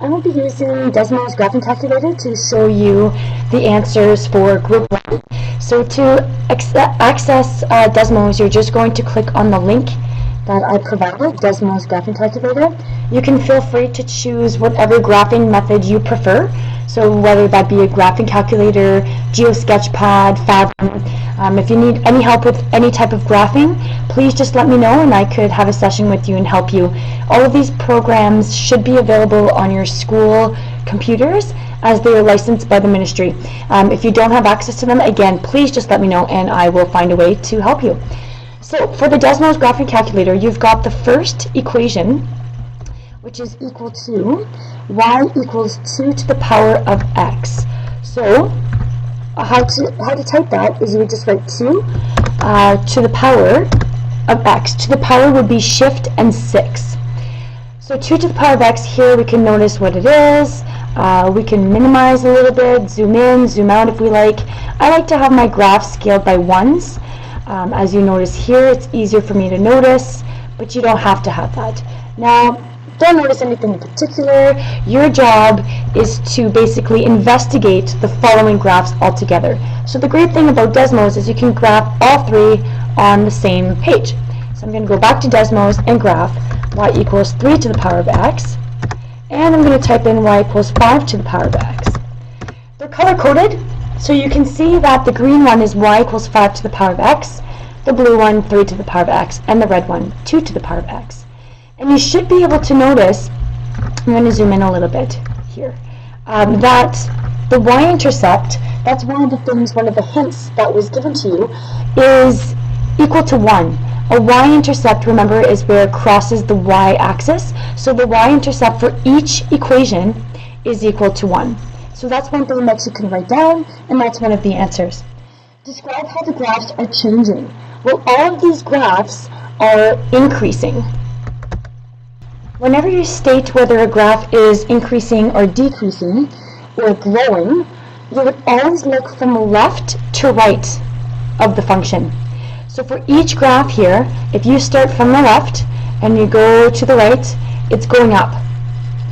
I will be using Desmos graphing calculator to show you the answers for group 1. So to access Desmos, you're just going to click on the link that I provided, Desmos graphing calculator. You can feel free to choose whatever graphing method you prefer. So whether that be a graphing calculator, GeoSketchpad, Fathom. If you need any help with any type of graphing, please just let me know and I could have a session with you and help you. All of these programs should be available on your school computers as they are licensed by the ministry. If you don't have access to them, again, please just let me know and I will find a way to help you. So for the Desmos graphing calculator, you've got the first equation, which is equal to y equals 2 to the power of x. So how to type that is you would just write 2 to the power of x. To the power would be shift and 6. So 2 to the power of x, here we can notice what it is. We can minimize a little bit, zoom in, zoom out if we like. I like to have my graph scaled by ones. As you notice here, it's easier for me to notice, but you don't have to have that. Now, don't notice anything in particular. Your job is to basically investigate the following graphs all together. So the great thing about Desmos is you can graph all three on the same page. So I'm going to go back to Desmos and graph y equals 3 to the power of x. And I'm going to type in y equals 5 to the power of x. They're color-coded, so you can see that the green one is y equals 5 to the power of x, the blue one 3 to the power of x, and the red one 2 to the power of x. And you should be able to notice, I'm going to zoom in a little bit here, that the y-intercept, that's one of the hints that was given to you, is equal to 1. A y-intercept, remember, is where it crosses the y-axis. So the y-intercept for each equation is equal to 1. So that's one thing that you can write down, and that's one of the answers. Describe how the graphs are changing. Well, all of these graphs are increasing. Whenever you state whether a graph is increasing or decreasing or growing, you would always look from left to right of the function. So for each graph here, if you start from the left and you go to the right, it's going up.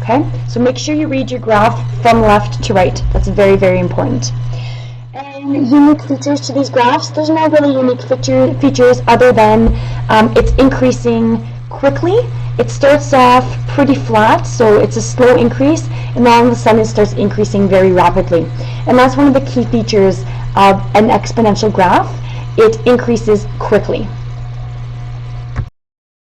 Okay? So make sure you read your graph from left to right. That's very, very important. And unique features to these graphs, there's no really unique features other than it's increasing quickly. It starts off pretty flat, so it's a slow increase, and then all of a sudden it starts increasing very rapidly. And that's one of the key features of an exponential graph. It increases quickly.